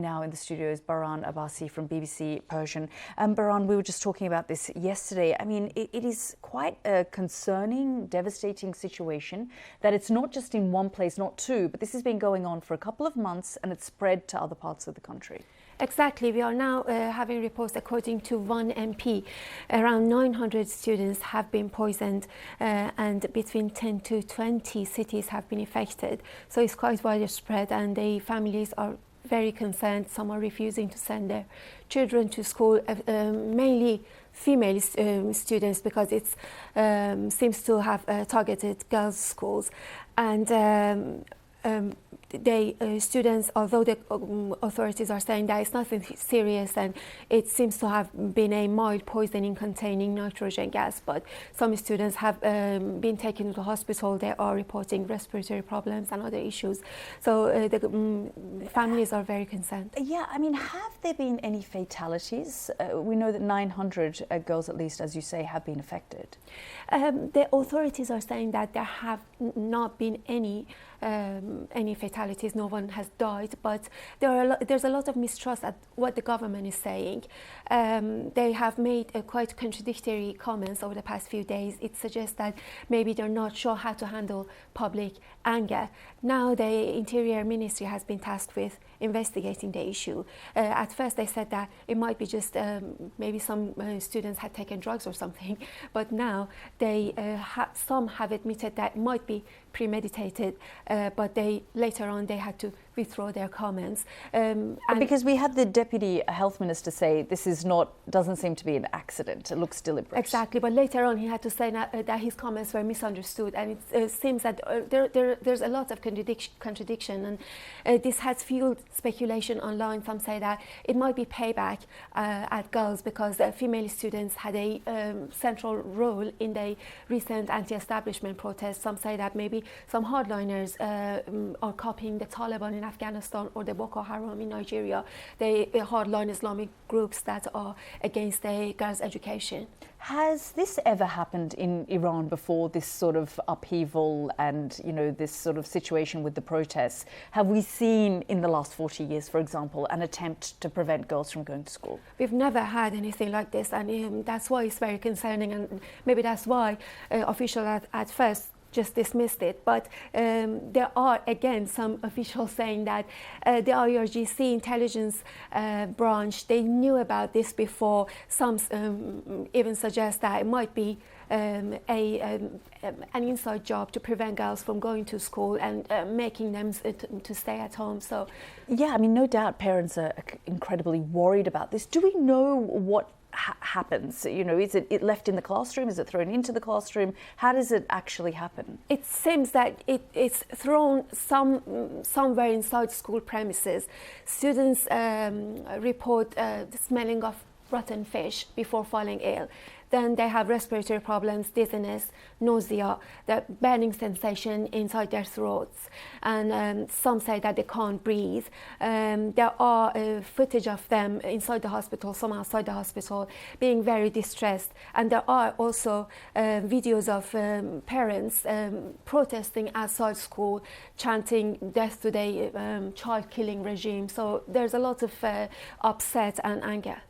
Now in the studio is Baran Abbasi from BBC Persian. Baran, we were just talking about this yesterday. I mean, it is quite a concerning, devastating situation that it's not just in one place, not two, but this has been going on for a couple of months and it's spread to other parts of the country. Exactly. We are now having reports, according to one MP, around 900 students have been poisoned and between 10 to 20 cities have been affected. So it's quite widespread and the families are very concerned. Some are refusing to send their children to school, mainly female students, because it seems to have targeted girls' schools. And students, although the authorities are saying that it's nothing serious and it seems to have been a mild poisoning containing nitrogen gas, but some students have been taken to the hospital. They are reporting respiratory problems and other issues. So the families are very concerned. Yeah, I mean, have there been any fatalities? We know that 900 girls, at least, as you say, have been affected. The authorities are saying that there have not been any fatalities. No one has died, but there's a lot of mistrust at what the government is saying. They have made quite contradictory comments over the past few days. It suggests that maybe they're not sure how to handle public anger. Now the Interior Ministry has been tasked with investigating the issue. At first they said that it might be just maybe some students had taken drugs or something, but now some have admitted that it might be premeditated, but later on they had to withdraw their comments. Because we had the Deputy Health Minister say this doesn't seem to be an accident, it looks deliberate. Exactly, but later on he had to say that his comments were misunderstood, and it seems that there's a lot of contradiction, and this has fueled speculation online. Some say that it might be payback at girls because female students had a central role in the recent anti-establishment protests. Some say that maybe some hardliners are copying the Taliban in Afghanistan or the Boko Haram in Nigeria, the hardline Islamic groups that are against the girls' education. Has this ever happened in Iran before, this sort of upheaval and, you know, this sort of situation with the protests? Have we seen in the last 40 years, for example, an attempt to prevent girls from going to school? We've never had anything like this, and that's why it's very concerning, and maybe that's why officials at first just dismissed it. But there are again some officials saying that the IRGC intelligence branch, they knew about this before. Some even suggest that it might be an inside job to prevent girls from going to school and making them to stay at home. So yeah, I mean, no doubt parents are incredibly worried about this. Do we know what happens? You know, is it left in the classroom? Is it thrown into the classroom? How does it actually happen? It seems that it's thrown somewhere inside school premises. Students report the smelling of rotten fish before falling ill. Then they have respiratory problems, dizziness, nausea, the burning sensation inside their throats, and some say that they can't breathe. There are footage of them inside the hospital, some outside the hospital, being very distressed. And there are also videos of parents protesting outside school, chanting death to the child-killing regime. So there's a lot of upset and anger.